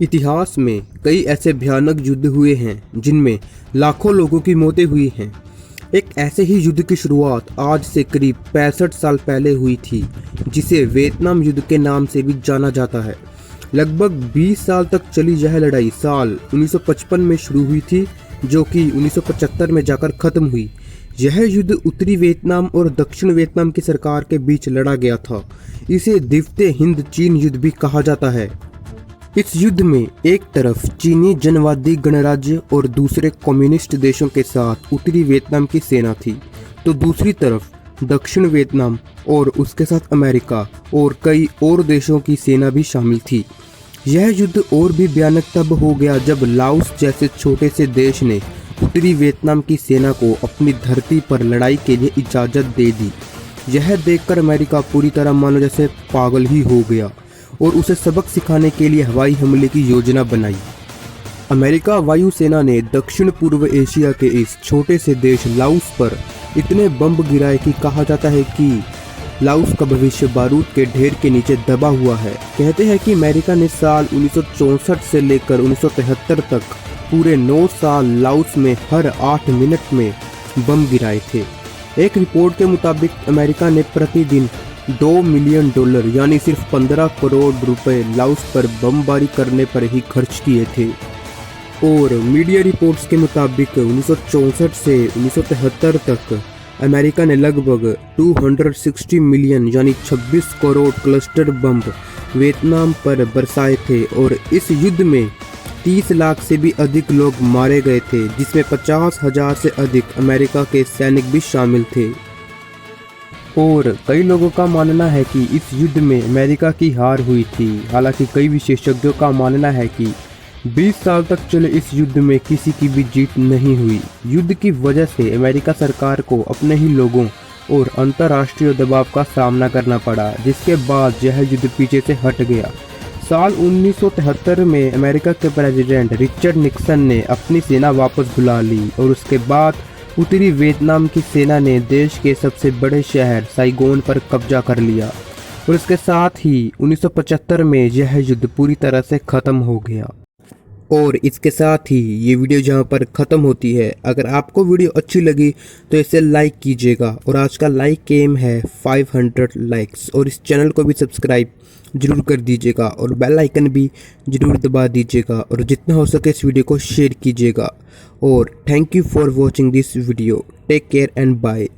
इतिहास में कई ऐसे भयानक युद्ध हुए हैं जिनमें लाखों लोगों की मौतें हुई हैं। एक ऐसे ही युद्ध की शुरुआत आज से करीब 65 साल पहले हुई थी, जिसे वियतनाम युद्ध के नाम से भी जाना जाता है। लगभग 20 साल तक चली यह लड़ाई साल 1955 में शुरू हुई थी, जो कि 1975 में जाकर खत्म हुई। यह युद्ध उत्तरी वियतनाम और दक्षिण वियतनाम की सरकार के बीच लड़ा गया था। इसे द्वितीय हिंद चीन युद्ध भी कहा जाता है। इस युद्ध में एक तरफ चीनी जनवादी गणराज्य और दूसरे कम्युनिस्ट देशों के साथ उत्तरी वियतनाम की सेना थी, तो दूसरी तरफ दक्षिण वियतनाम और उसके साथ अमेरिका और कई और देशों की सेना भी शामिल थी। यह युद्ध और भी भयानक तब हो गया जब लाओस जैसे छोटे से देश ने उत्तरी वियतनाम की सेना को अपनी धरती पर लड़ाई के लिए इजाज़त दे दी। यह देखकर अमेरिका पूरी तरह मानो जैसे पागल ही हो गया और उसे सबक सिखाने के लिए हवाई हमले की योजना बनाई। अमेरिका वायुसेना ने दक्षिण पूर्व एशिया के इस छोटे से देश लाओस पर इतने बम गिराए कि कहा जाता है कि लाओस का भविष्य बारूद के ढेर के नीचे दबा हुआ है। कहते हैं कि अमेरिका ने साल 1964 से लेकर 1973 तक पूरे 9 साल लाओस में हर 8 मिनट में बम गिराए थे। एक रिपोर्ट के मुताबिक अमेरिका ने प्रतिदिन $2 मिलियन यानी सिर्फ 15 करोड़ रुपए लाओस पर बमबारी करने पर ही खर्च किए थे। और मीडिया रिपोर्ट्स के मुताबिक 1964 से 1973 तक अमेरिका ने लगभग 260 मिलियन यानी 26 करोड़ क्लस्टर बम वियतनाम पर बरसाए थे। और इस युद्ध में 30 लाख से भी अधिक लोग मारे गए थे, जिसमें 50,000 से अधिक अमेरिका के सैनिक भी शामिल थे। और कई लोगों का मानना है कि इस युद्ध में अमेरिका की हार हुई थी। हालांकि कई विशेषज्ञों का मानना है कि 20 साल तक चले इस युद्ध में किसी की भी जीत नहीं हुई। युद्ध की वजह से अमेरिका सरकार को अपने ही लोगों और अंतर्राष्ट्रीय दबाव का सामना करना पड़ा, जिसके बाद यह युद्ध पीछे से हट गया। साल 1973 में अमेरिका के प्रेसिडेंट रिचर्ड निक्सन ने अपनी सेना वापस बुला ली और उसके बाद उत्तरी वियतनाम की सेना ने देश के सबसे बड़े शहर साइगोन पर कब्जा कर लिया और इसके साथ ही 1975 में यह युद्ध पूरी तरह से ख़त्म हो गया। और इसके साथ ही ये वीडियो जहाँ पर ख़त्म होती है, अगर आपको वीडियो अच्छी लगी तो इसे लाइक कीजिएगा और आज का लाइक एम है 500 लाइक्स। और इस चैनल को भी सब्सक्राइब जरूर कर दीजिएगा और बेल आइकन भी जरूर दबा दीजिएगा और जितना हो सके इस वीडियो को शेयर कीजिएगा। और thank you for watching this video. Take care and bye.